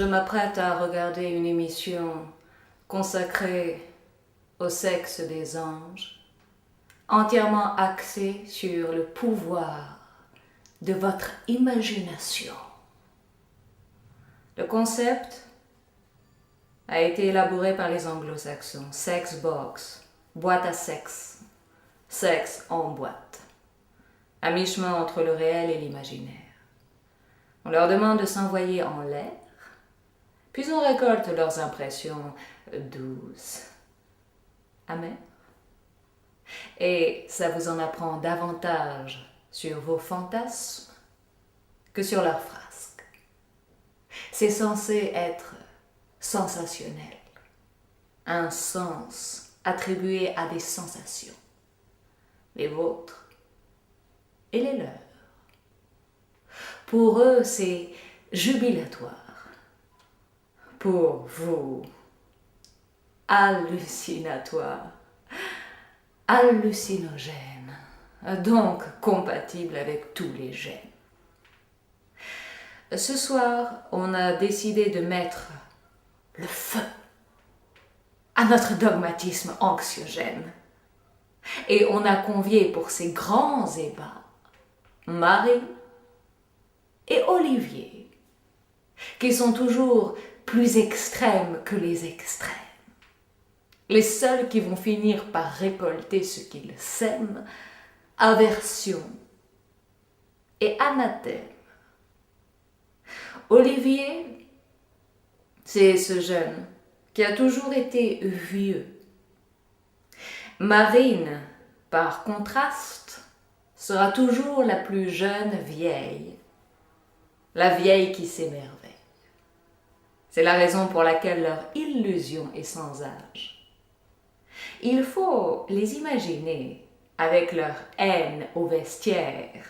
m'apprête à regarder une émission consacrée au sexe des anges, entièrement axée sur le pouvoir de votre imagination. Le concept a été élaboré par les anglo-saxons. Sex box, boîte à sexe, sexe en boîte, à mi-chemin entre le réel et l'imaginaire. On leur demande de s'envoyer en l'air, puis on récolte leurs impressions douces, amères. Et ça vous en apprend davantage sur vos fantasmes que sur leurs frasques. C'est censé être sensationnel, un sens attribué à des sensations, les vôtres et les leurs. Pour eux, c'est jubilatoire. Pour vous, hallucinatoire, hallucinogène, donc compatible avec tous les gènes. Ce soir, on a décidé de mettre le feu à notre dogmatisme anxiogène. Et on a convié pour ces grands ébats Marie et Olivier, qui sont toujours plus extrêmes que les extrêmes. Les seuls qui vont finir par récolter ce qu'ils sèment, aversion et anathème. Olivier, c'est ce jeune qui a toujours été vieux. Marine, par contraste, sera toujours la plus jeune vieille, la vieille qui s'émerveille. C'est la raison pour laquelle leur illusion est sans âge. Il faut les imaginer avec leur haine au vestiaire,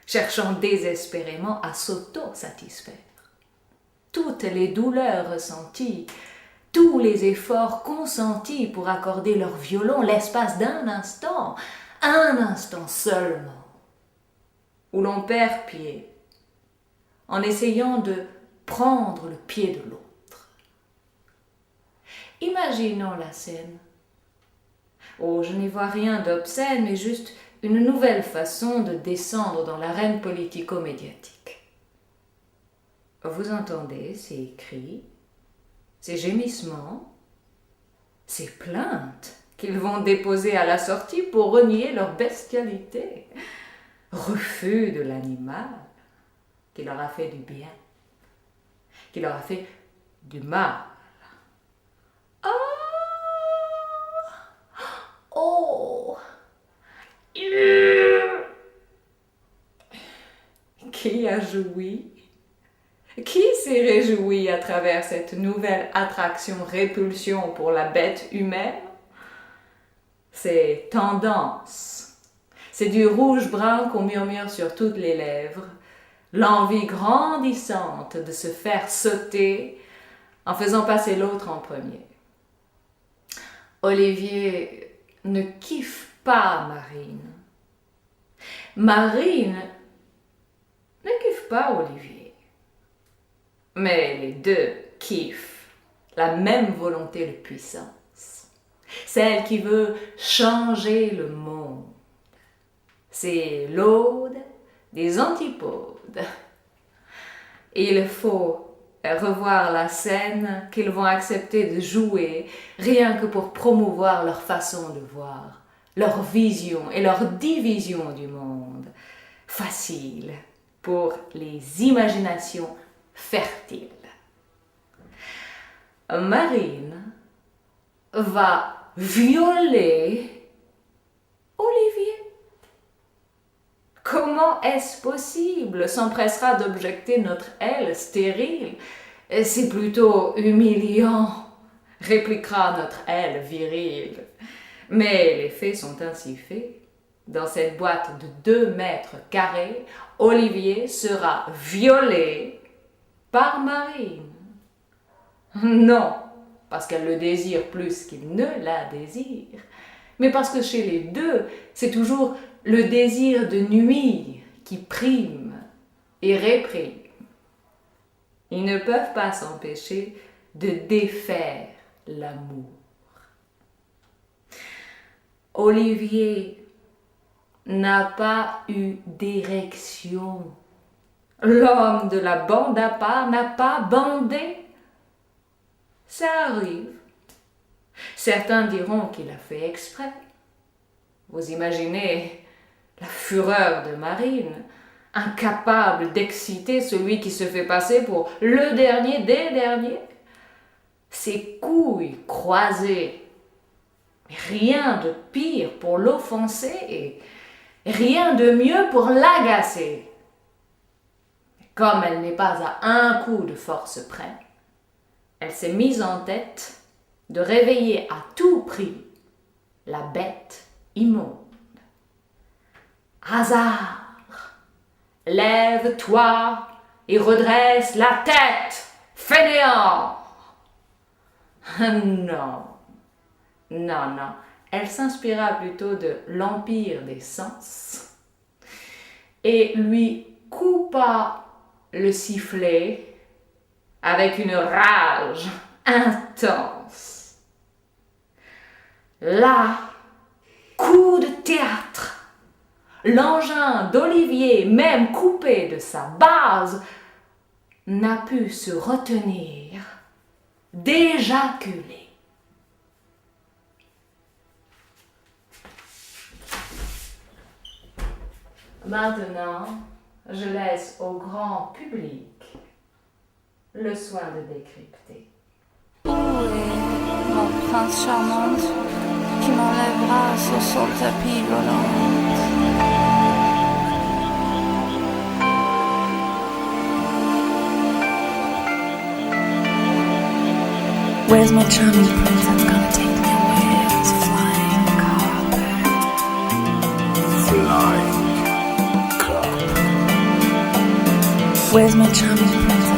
cherchant désespérément à s'auto-satisfaire. Toutes les douleurs ressenties, tous les efforts consentis pour accorder leur violon l'espace d'un instant, un instant seulement, où l'on perd pied, en essayant de prendre le pied de l'autre. Imaginons la scène. Oh, je n'y vois rien d'obscène, mais juste une nouvelle façon de descendre dans l'arène politico-médiatique. Vous entendez ces cris, ces gémissements, ces plaintes qu'ils vont déposer à la sortie pour renier leur bestialité. Refus de l'animal qui leur a fait du bien, qui leur a fait du mal. Oh! Qui a joui? Qui s'est réjoui à travers cette nouvelle attraction-répulsion pour la bête humaine? C'est tendance. C'est du rouge-brun qu'on murmure sur toutes les lèvres, l'envie grandissante de se faire sauter en faisant passer l'autre en premier. Olivier ne kiffe pas Marine. Marine ne kiffe pas Olivier. Mais les deux kiffent la même volonté de puissance. Celle qui veut changer le monde. C'est l'ode des antipodes. Il faut revoir la scène qu'ils vont accepter de jouer rien que pour promouvoir leur façon de voir, leur vision et leur division du monde. Facile pour les imaginations fertiles. Marine va violer Olivier. Comment est-ce possible? S'empressera d'objecter notre aile stérile. C'est plutôt humiliant, répliquera notre aile virile. Mais les faits sont ainsi faits. Dans cette boîte de 2 mètres carrés, Olivier sera violé par Marine. Non, parce qu'elle le désire plus qu'il ne la désire, mais parce que chez les deux, c'est toujours le désir de nuire qui prime et réprime. ils ne peuvent pas s'empêcher de défaire l'amour. Olivier n'a pas eu d'érection. L'homme de la bande à part n'a pas bandé. Ça arrive. Certains diront qu'il a fait exprès. Vous imaginez la fureur de Marine, incapable d'exciter celui qui se fait passer pour le dernier des derniers. Ses couilles croisées. Rien de pire pour l'offenser et rien de mieux pour l'agacer. Comme elle n'est pas à un coup de force près, elle s'est mise en tête de réveiller à tout prix la bête immonde. Hasard, lève-toi et redresse la tête, fainéant. Non, non, non, elle s'inspira plutôt de l'empire des sens et lui coupa le sifflet avec une rage intense. Là, coup de théâtre, l'engin d'Olivier, même coupé de sa base, n'a pu se retenir d'éjaculer. Maintenant, je laisse au grand public le soin de décrypter. Où est mon prince charmante qui m'enlèvera sur son tapis volant? Where's my charming prince that's gonna take me away as a flying carpet? Flying carpet. Where's my charming prince?